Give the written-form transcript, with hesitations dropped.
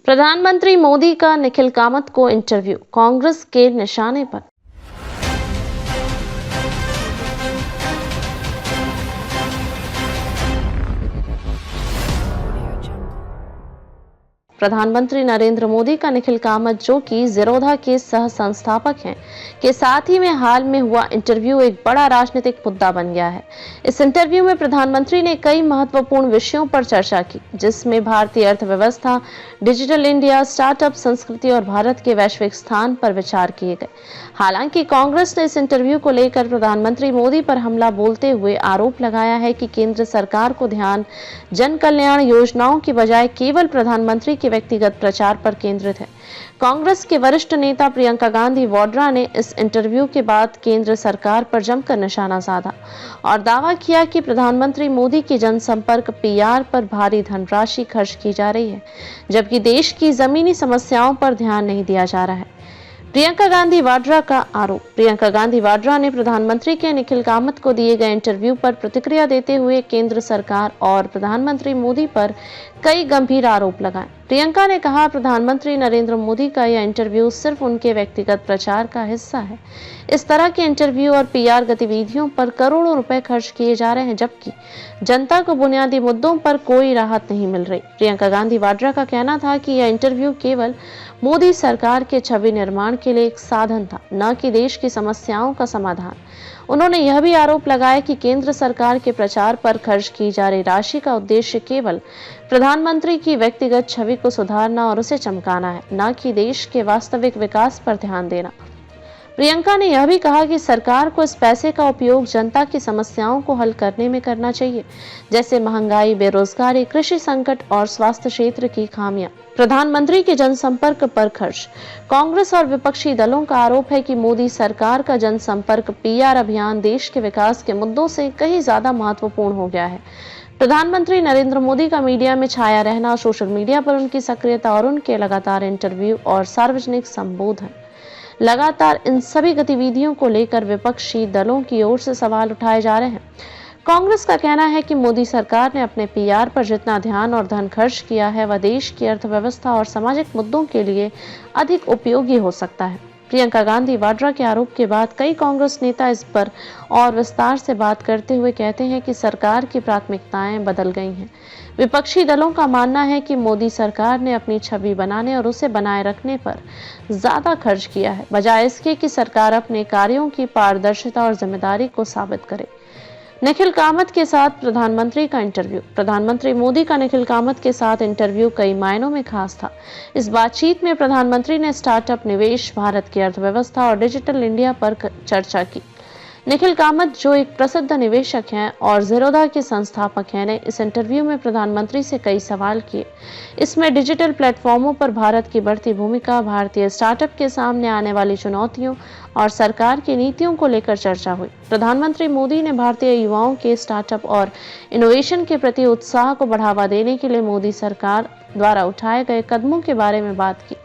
प्रधानमंत्री मोदी का निखिल कामत को इंटरव्यू, कांग्रेस के निशाने पर। प्रधानमंत्री नरेंद्र मोदी का निखिल कामत, जो कि ज़ीरोधा के सह संस्थापक हैं, के साथ ही में हाल में हुआ इंटरव्यू एक बड़ा राजनीतिक मुद्दा बन गया है। इस इंटरव्यू में प्रधानमंत्री ने कई महत्वपूर्ण विषयों पर चर्चा की, जिसमें भारतीय अर्थव्यवस्था, डिजिटल इंडिया, स्टार्टअप, संस्कृति और भारत के वैश्विक स्थान पर विचार किए गए। हालांकि कांग्रेस ने इस इंटरव्यू को लेकर प्रधानमंत्री मोदी पर हमला बोलते हुए आरोप लगाया है कि केंद्र सरकार को ध्यान जन कल्याण योजनाओं की बजाय केवल प्रधानमंत्री के व्यक्तिगत प्रचार पर केंद्रित है। कांग्रेस के वरिष्ठ नेता प्रियंका गांधी वाड्रा ने इस इंटरव्यू के बाद केंद्र सरकार पर जमकर निशाना साधा और दावा किया कि प्रधानमंत्री मोदी की जनसंपर्क पीआर पर भारी धनराशि खर्च की जा रही है, जबकि देश की जमीनी समस्याओं पर ध्यान नहीं दिया जा रहा है। प्रियंका गांधी वाड्रा का आरोप। प्रियंका गांधी वाड्रा ने प्रधानमंत्री के निखिल कामत को दिए गए इंटरव्यू पर प्रतिक्रिया देते हुए केंद्र सरकार और प्रधानमंत्री मोदी पर कई गंभीर आरोप लगाए। प्रियंका ने कहा, प्रधानमंत्री नरेंद्र मोदी का यह इंटरव्यू सिर्फ उनके व्यक्तिगत प्रचार का हिस्सा है। इस तरह के इंटरव्यू और पीआर गतिविधियों पर करोड़ों रुपए खर्च किए जा रहे हैं, जबकि जनता को बुनियादी मुद्दों पर कोई राहत नहीं मिल रही। प्रियंका गांधी वाड्रा का कहना था कि यह इंटरव्यू केवल मोदी सरकार के छवि निर्माण के लिए एक साधन था, न कि देश की समस्याओं का समाधान। उन्होंने यह भी आरोप लगाया कि केंद्र सरकार के प्रचार पर खर्च की जा रही राशि का उद्देश्य केवल प्रधानमंत्री की व्यक्तिगत छवि को सुधारना और उसे चमकाना है, न कि देश के वास्तविक विकास पर ध्यान देना। प्रियंका ने यह भी कहा कि सरकार को इस पैसे का उपयोग जनता की समस्याओं को हल करने में करना चाहिए, जैसे महंगाई, बेरोजगारी, कृषि संकट और स्वास्थ्य क्षेत्र की खामियां। प्रधानमंत्री के जनसंपर्क पर खर्च। कांग्रेस और विपक्षी दलों का आरोप है कि मोदी सरकार का जनसंपर्क पीआर अभियान देश के विकास के मुद्दों से कहीं ज्यादा महत्वपूर्ण हो गया है। प्रधानमंत्री नरेंद्र मोदी का मीडिया में छाया रहना, सोशल मीडिया पर उनकी सक्रियता और उनके लगातार इंटरव्यू और सार्वजनिक संबोधन, लगातार इन सभी गतिविधियों को लेकर विपक्षी दलों की ओर से सवाल उठाए जा रहे हैं। कांग्रेस का कहना है कि मोदी सरकार ने अपने पीआर पर जितना ध्यान और धन खर्च किया है, वह देश की अर्थव्यवस्था और सामाजिक मुद्दों के लिए अधिक उपयोगी हो सकता है। प्रियंका गांधी वाड्रा के आरोप के बाद कई कांग्रेस नेता इस पर और विस्तार से बात करते हुए कहते हैं कि सरकार की प्राथमिकताएं बदल गई हैं। विपक्षी दलों का मानना है कि मोदी सरकार ने अपनी छवि बनाने और उसे बनाए रखने पर ज्यादा खर्च किया है, बजाय इसके कि सरकार अपने कार्यों की पारदर्शिता और जिम्मेदारी को साबित करे। निखिल कामत के साथ प्रधानमंत्री का इंटरव्यू। प्रधानमंत्री मोदी का निखिल कामत के साथ इंटरव्यू कई मायनों में खास था। इस बातचीत में प्रधानमंत्री ने स्टार्टअप, निवेश, भारत की अर्थव्यवस्था और डिजिटल इंडिया पर चर्चा की। निखिल कामत, जो एक प्रसिद्ध निवेशक हैं और ज़ीरोधा के संस्थापक हैं, ने इस इंटरव्यू में प्रधानमंत्री से कई सवाल किए। इसमें डिजिटल प्लेटफॉर्मों पर भारत की बढ़ती भूमिका, भारतीय स्टार्टअप के सामने आने वाली चुनौतियों और सरकार की नीतियों को लेकर चर्चा हुई। प्रधानमंत्री मोदी ने भारतीय युवाओं के स्टार्टअप और इनोवेशन के प्रति उत्साह को बढ़ावा देने के लिए मोदी सरकार द्वारा उठाए गए कदमों के बारे में बात की।